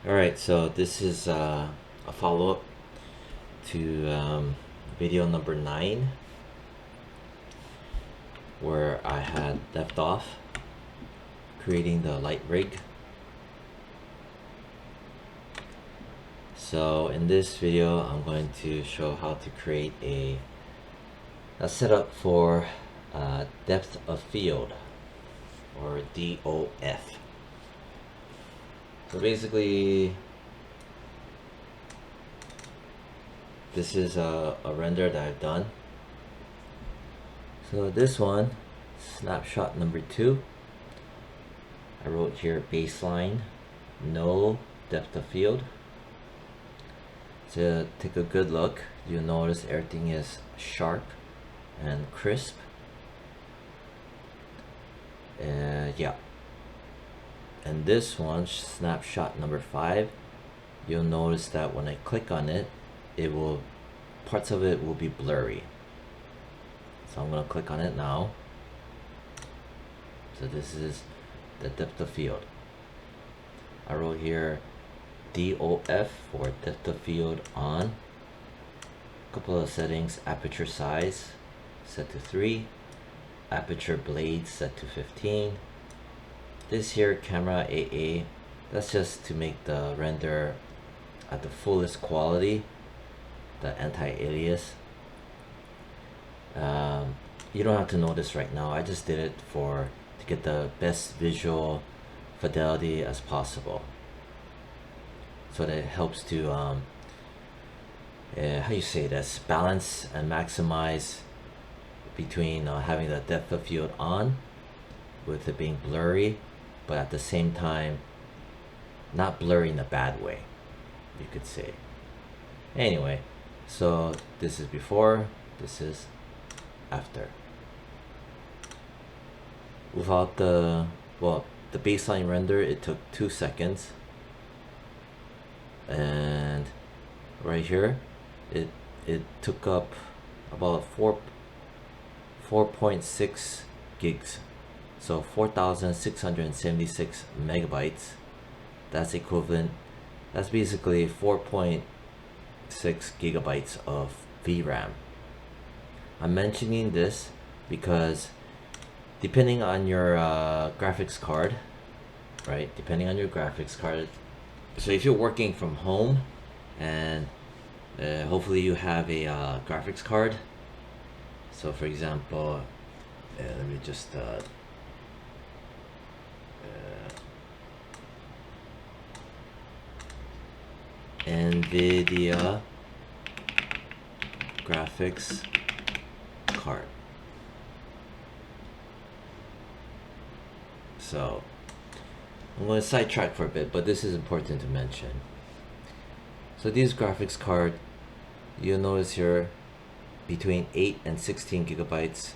Alright, so this is a follow-up to video number 9, where I had left off creating the light rig. So in this video I'm going to show how to create a setup for depth of field, or DOF. So basically this is a render that I've done. So this one, snapshot number 2, I wrote here baseline, no depth of field. To take a good look, you'll notice everything is sharp and crisp. Yeah. And this one, snapshot number 5, you'll notice that when I click on it, parts of it will be blurry. So I'm gonna click on it now. So this is the depth of field. I wrote here DOF for depth of field on. A couple of settings: aperture size set to 3, aperture blade set to 15. This here, camera AA, that's just to make the render at the fullest quality, the anti-alias. You don't have to know this right now. I just did it to get the best visual fidelity as possible, so that it helps to how you say this, balance and maximize between having the depth of field on with it being blurry, but at the same time not blurry in a bad way, you could say. Anyway, so this is before, this is after. Without the baseline render, it took 2 seconds, and right here it took up about 4.6 gigs, so 4,676 megabytes. That's equivalent, that's basically 4.6 gigabytes of VRAM. I'm mentioning this because depending on your graphics card, right? So if you're working from home and hopefully you have a graphics card. So for example, let me just NVIDIA graphics card. So I'm going to sidetrack for a bit, but this is important to mention. So these graphics card, you'll notice here between 8 and 16 gigabytes,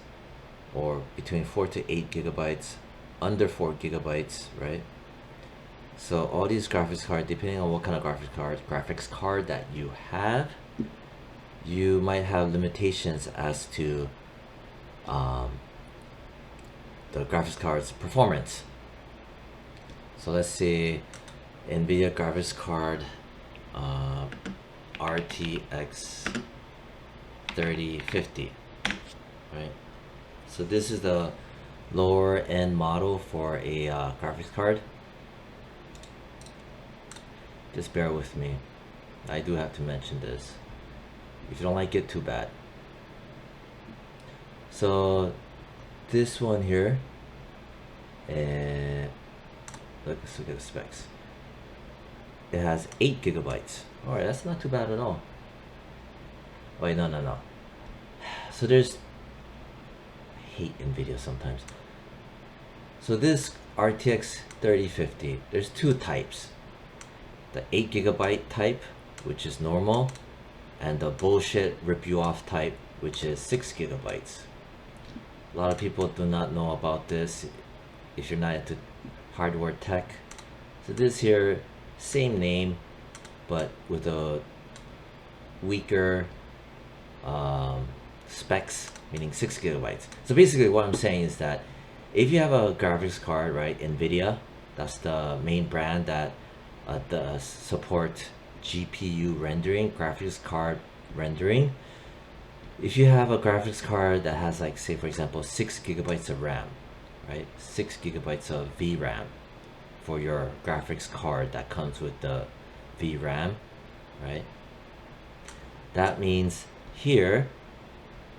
or between 4 to 8 gigabytes, under 4 gigabytes, right? So all these graphics cards, depending on what kind of graphics card that you have, you might have limitations as to the graphics card's performance. So let's say NVIDIA graphics card RTX 3050, right? So this is the lower end model for a graphics card. Just bear with me, I do have to mention this. If you don't like it, too bad. So this one here, let's look at the specs. It has 8 gigabytes. Alright, that's not too bad at all. Wait, no. So I hate NVIDIA sometimes. So this RTX 3050, there's 2 types. The 8 gigabyte type, which is normal, and the bullshit rip you off type, which is 6 gigabytes. A lot of people do not know about this if you're not into hardware tech. So this here, same name, but with a weaker specs, meaning 6 gigabytes. So basically what I'm saying is that if you have a graphics card, right, NVIDIA, that's the main brand that the support GPU rendering, graphics card rendering. If you have a graphics card that has, like, say for example 6 gigabytes of RAM, right, 6 gigabytes of VRAM for your graphics card that comes with the VRAM, right, that means here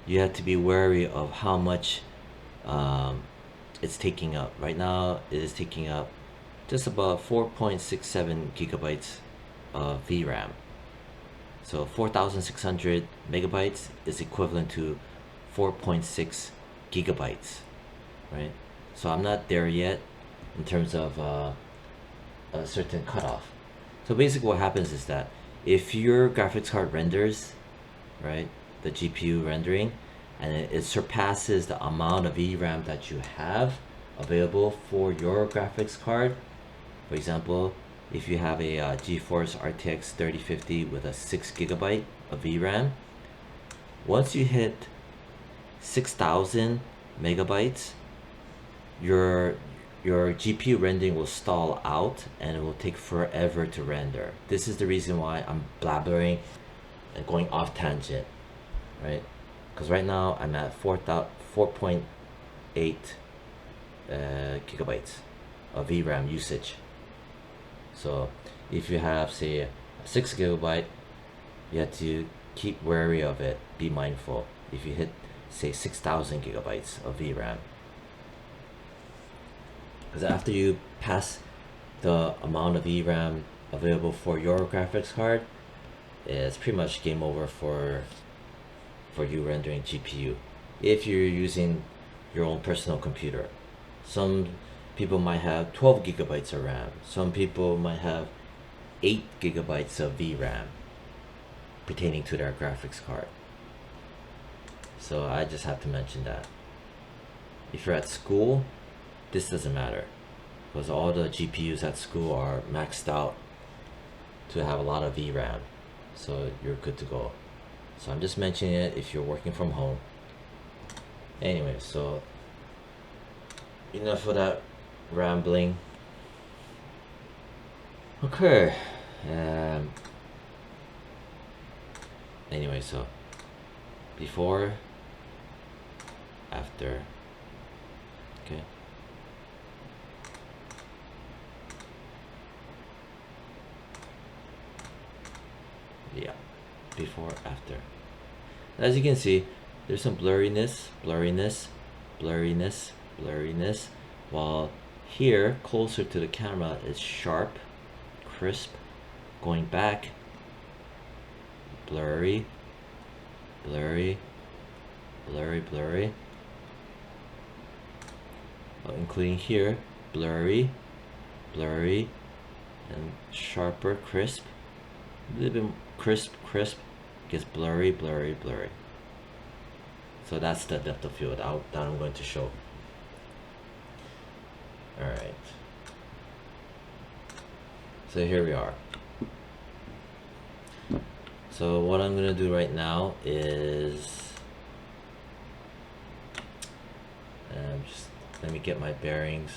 you have to be wary of how much it's taking up. Right now it is taking up just about 4.67 gigabytes of VRAM. So 4,600 megabytes is equivalent to 4.6 gigabytes, right? So I'm not there yet in terms of a certain cutoff. So basically what happens is that if your graphics card renders, right, the GPU rendering, and it surpasses the amount of VRAM that you have available for your graphics card. For example, if you have a GeForce RTX 3050 with a 6 gigabyte of VRAM, once you hit 6,000 megabytes, your GPU rendering will stall out and it will take forever to render. This is the reason why I'm blabbering and going off tangent, right? Because right now I'm at 4.8 gigabytes of VRAM usage. So if you have, say, a 6 gigabyte, you have to keep wary of it, be mindful if you hit, say, 6,000 gigabytes of VRAM. Because after you pass the amount of VRAM available for your graphics card, it's pretty much game over for you rendering GPU. If you're using your own personal computer, some people might have 12 gigabytes of RAM. Some people might have 8 gigabytes of VRAM pertaining to their graphics card. So I just have to mention that. If you're at school, this doesn't matter, because all the GPUs at school are maxed out to have a lot of VRAM, so you're good to go. So I'm just mentioning it if you're working from home. Anyway, so enough of that rambling. Okay. Anyway, so before, after. Okay. Yeah, before, after. As you can see, there's some blurriness, while here, closer to the camera, is sharp, crisp. Going back, blurry, including here, blurry, and sharper, crisp. A little bit crisp, gets blurry. So that's the depth of field out that I'm going to show. Alright. So here we are. So what I'm gonna do right now is just let me get my bearings.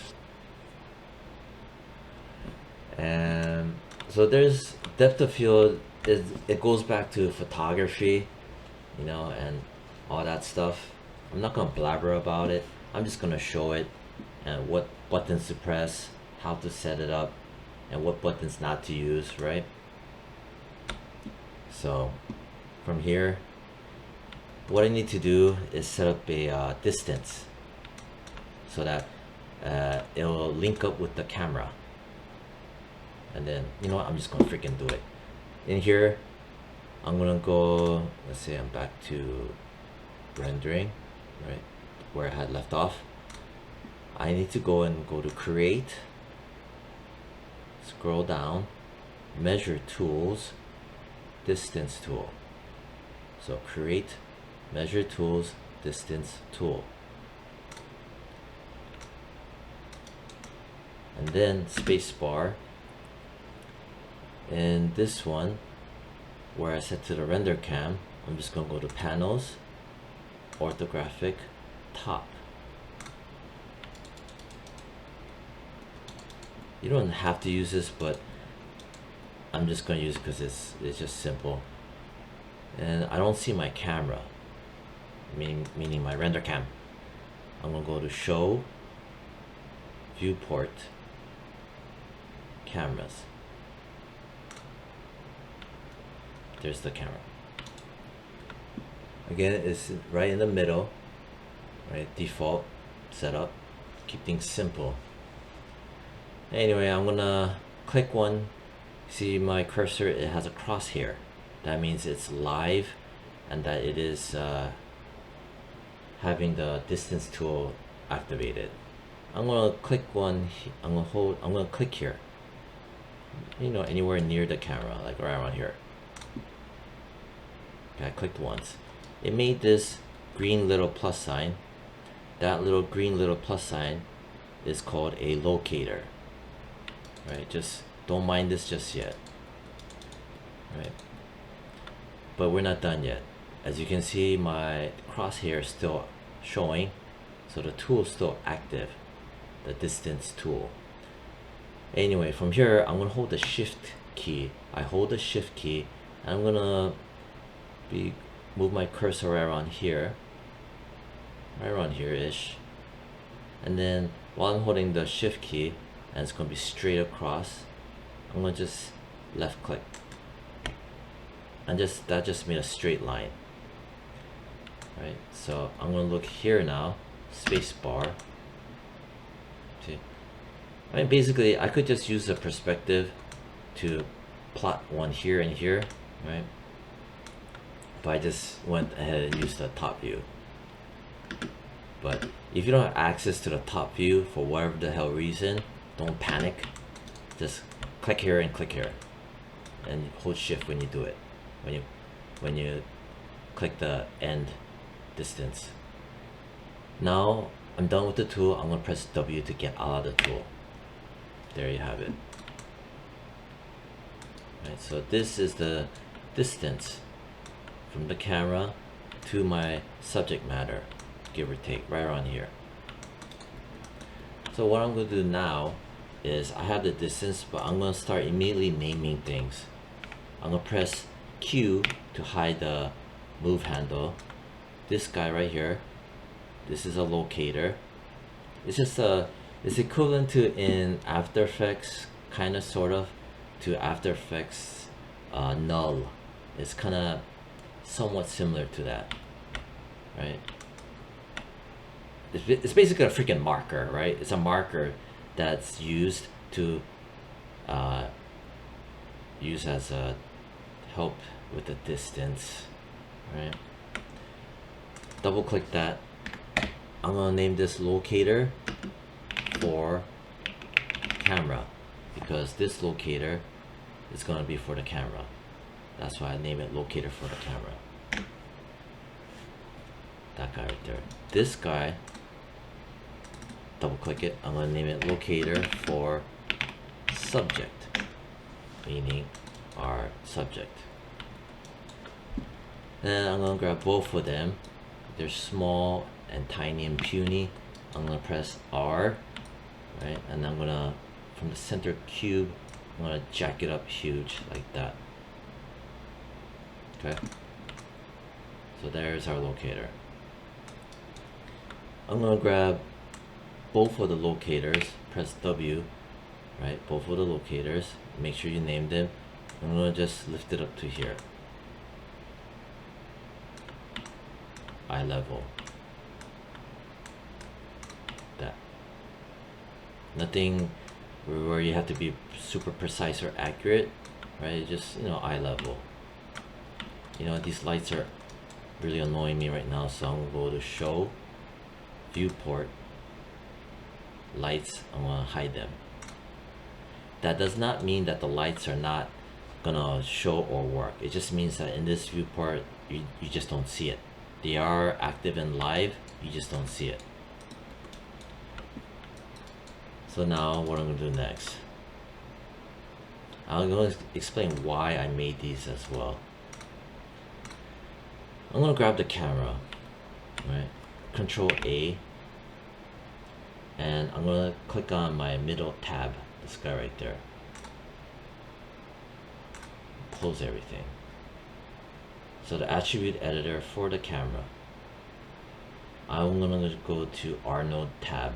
And so there's depth of field, it goes back to photography, you know, and all that stuff. I'm not gonna blabber about it. I'm just gonna show it and what buttons to press, how to set it up, and what buttons not to use, right? So from here, what I need to do is set up a distance so that it will link up with the camera. And then, you know what, I'm just gonna freaking do it. In here, I'm gonna go, let's say I'm back to rendering, right, where I had left off. I need to go to create, scroll down, measure tools, distance tool. So create, measure tools, distance tool. And then spacebar. And this one, where I set to the render cam, I'm just gonna go to panels, orthographic, top. You don't have to use this, but I'm just gonna use it because it's just simple. And I don't see my camera, meaning my render cam. I'm gonna go to show, viewport, cameras. There's the camera. Again, it's right in the middle, right? Default setup. Keep things simple. Anyway, I'm gonna click one. See my cursor, it has a crosshair. That means it's live and that it is having the distance tool activated. I'm gonna click one, I'm gonna click here. You know, anywhere near the camera, like right around here. Okay, I clicked once. It made this green little plus sign. That little green little plus sign is called a locator. Right, just don't mind this just yet. Right, but we're not done yet. As you can see, my crosshair is still showing, so the tool is still active, the distance tool. Anyway, from here, I'm gonna hold the shift key. I hold the shift key, and I'm gonna move my cursor right around here, ish, and then while I'm holding the shift key, and it's gonna be straight across, I'm gonna just left click, and that just made a straight line. Right, so I'm gonna look here now, space bar. See, I mean, basically I could just use the perspective to plot one here and here, right? But I just went ahead and used the top view. But if you don't have access to the top view for whatever the hell reason, don't panic. Just click here and click here, and hold shift when you do it. When you click the end distance. Now I'm done with the tool. I'm gonna press W to get out of the tool. There you have it. Right, so this is the distance from the camera to my subject matter, give or take, right around here. So what I'm going to do now is I have the distance, but I'm going to start immediately naming things. I'm going to press Q to hide the move handle. This guy right here, this is a locator. It's just it's equivalent to in After Effects, kind of, sort of, to After Effects null. It's kind of somewhat similar to that, right? It's basically a freaking marker, right? It's a marker that's used to use as a help with the distance, right? Double click that. I'm gonna name this locator for camera, because this locator is gonna be for the camera. That's why I name it locator for the camera. That guy right there. This guy, double click it. I'm gonna name it locator for subject, meaning our subject. Then I'm gonna grab both of them. They're small and tiny and puny. I'm gonna press R, right? And I'm gonna, from the center cube, I'm gonna jack it up huge like that. Okay. So there's our locator. I'm gonna grab both of the locators, press W, right? Both of the locators, make sure you name them. I'm gonna just lift it up to here. Eye level. That. Nothing where you have to be super precise or accurate, right? Just, you know, eye level. You know, these lights are really annoying me right now, so I'm gonna go to show, viewport, lights. I'm gonna hide them. That does not mean that the lights are not gonna show or work. It just means that in this viewport, you just don't see it. They are active and live, you just don't see it. So now what I'm gonna do next, I'm gonna explain why I made these as well. I'm gonna grab the camera, right? Control A, and I'm gonna click on my middle tab, this guy right there. close everything. So the attribute editor for the camera, I'm gonna go to R node tab.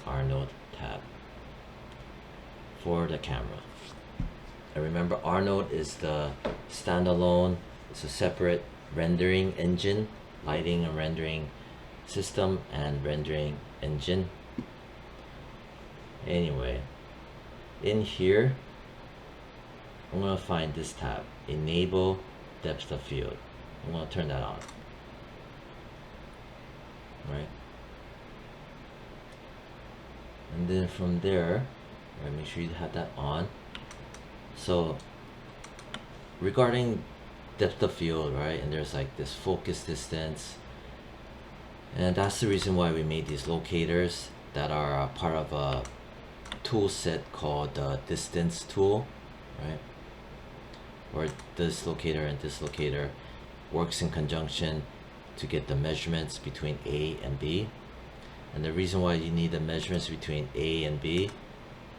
R node tab for the camera. And remember, R node is the standalone, it's a separate rendering engine, lighting and rendering system and rendering engine. Anyway, in here I'm gonna find this tab, enable depth of field. I'm gonna turn that on, right? And then from there, right, make sure you have that on. So regarding depth of field, right, and there's like this focus distance, and that's the reason why we made these locators that are part of a tool set called the distance tool, right? Where this locator and this locator works in conjunction to get the measurements between A and B. And the reason why you need the measurements between A and B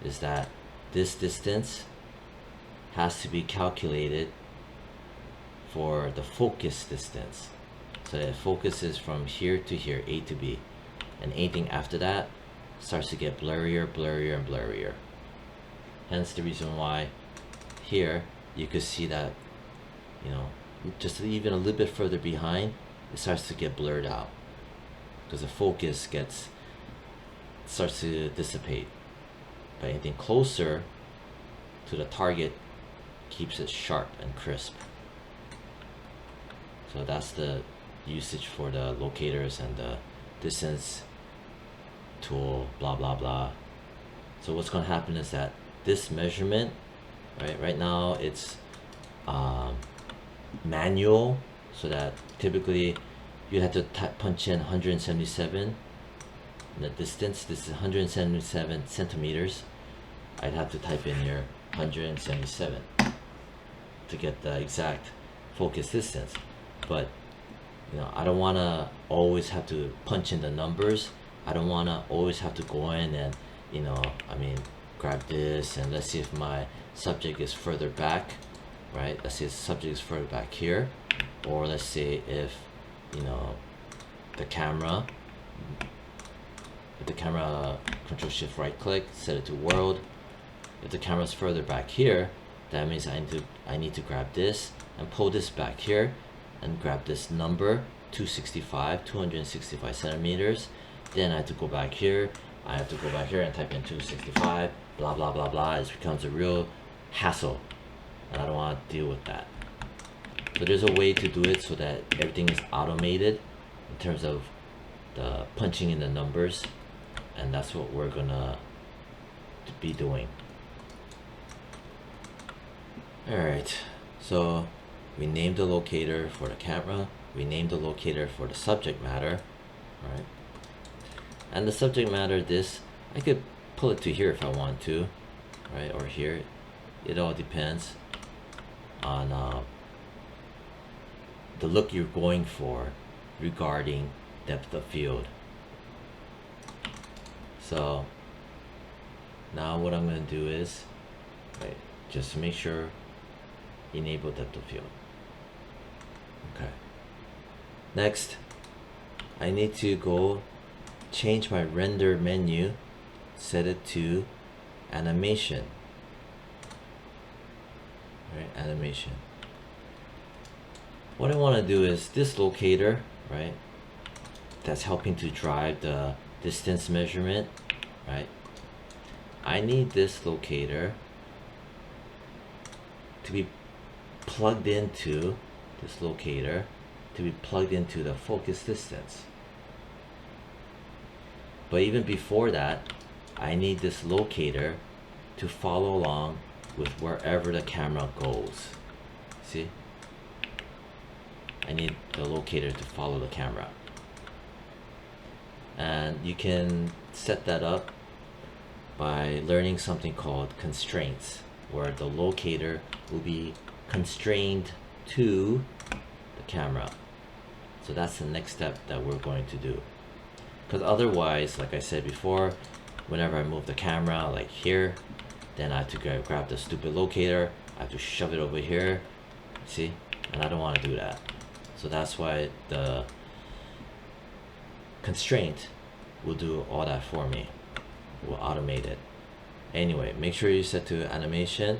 is that this distance has to be calculated for the focus distance. So that focus is from here to here, A to B. And anything after that starts to get blurrier, blurrier, and blurrier. Hence the reason why here you could see that, you know, just even a little bit further behind, it starts to get blurred out because the focus starts to dissipate. But anything closer to the target keeps it sharp and crisp. So that's the usage for the locators and the distance tool, blah blah blah. So what's going to happen is that this measurement, right now it's manual, so that typically you have to punch in 177 and the distance. This is 177 centimeters. I'd have to type in here 177 to get the exact focus distance. But you know, I don't want to always have to punch in the numbers. I don't want to always have to go in and, you know, I mean, grab this and let's see if my subject is further back, right? Let's say the subject is further back here, or let's say if, you know, the camera control shift right click, set it to world. If the camera is further back here, that means I need to grab this and pull this back here and grab this number 265 centimeters. Then I have to go back here. I have to go back here and type in 265, blah blah blah blah. It becomes a real hassle, and I don't want to deal with that. So there's a way to do it so that everything is automated in terms of the punching in the numbers, and that's what we're gonna be doing. Alright, so we named the locator for the camera, we named the locator for the subject matter, right? And the subject matter, this, I could pull it to here if I want to, right? Or here. It all depends on the look you're going for regarding depth of field. So now what I'm going to do is, right, just to make sure, enable depth of field. Okay. Next, I need to go change my render menu, set it to animation. Right, animation. What I want to do is this locator, right, that's helping to drive the distance measurement, right? I need this locator to be plugged into this locator to be plugged into the focus distance. But even before that, I need this locator to follow along with wherever the camera goes. See? I need the locator to follow the camera. And you can set that up by learning something called constraints, where the locator will be constrained to the camera. So that's the next step that we're going to do. Because otherwise, like I said before, whenever I move the camera, like here, then I have to grab the stupid locator, I have to shove it over here, see, and I don't want to do that. So that's why the constraint will do all that for me, will automate it. Anyway, make sure you set to animation.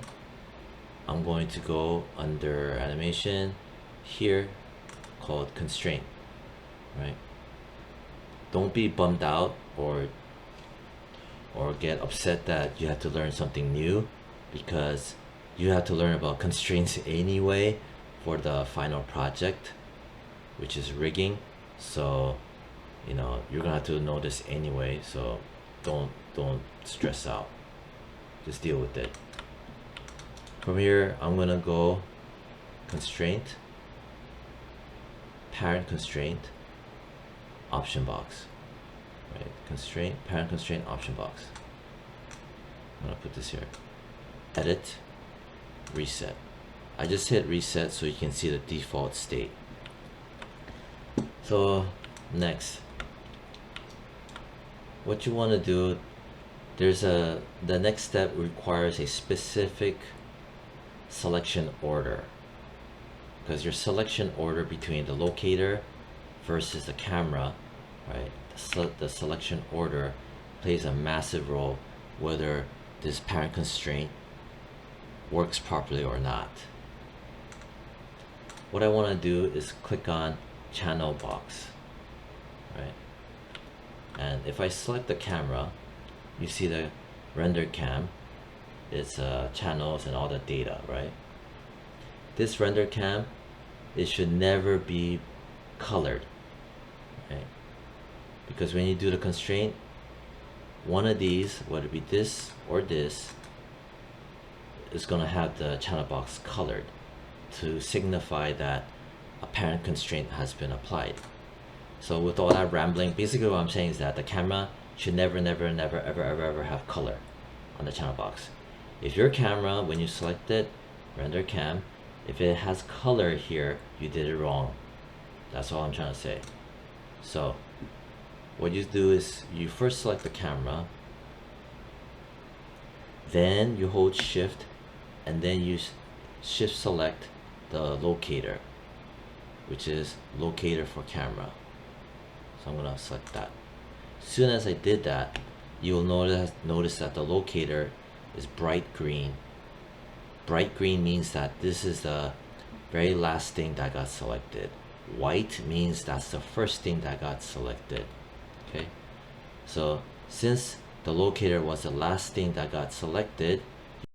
I'm going to go under animation here, called constraint, right? Don't be bummed out or get upset that you have to learn something new, because you have to learn about constraints anyway for the final project, which is rigging. So you know you're gonna have to know this anyway, so don't stress out, just deal with it. From here I'm gonna go constraint, parent constraint, option box, right? Constraint, parent constraint, option box. I'm gonna put this here, edit, reset. I just hit reset so you can see the default state. So next, what you want to do, the next step requires a specific selection order, because your selection order between the locator versus the camera, right? The selection order plays a massive role whether this parent constraint works properly or not. What I want to do is click on channel box, right? And if I select the camera, you see the render cam, it's channels and all the data, right? This render cam, it should never be colored, right? Because when you do the constraint, one of these, whether it be this or this, is going to have the channel box colored to signify that a parent constraint has been applied. So with all that rambling, basically what I'm saying is that the camera should never ever have color on the channel box. If your camera, when you select it, render cam, if it has color here, you did it wrong. That's all I'm trying to say. So what you do is you first select the camera, then you hold shift, and then you shift select the locator, which is locator for camera. So I'm gonna select that. As soon as I did that, you'll notice that the locator is bright green. Bright green means that this is the very last thing that got selected. White means that's the first thing that got selected. Okay, so since the locator was the last thing that got selected,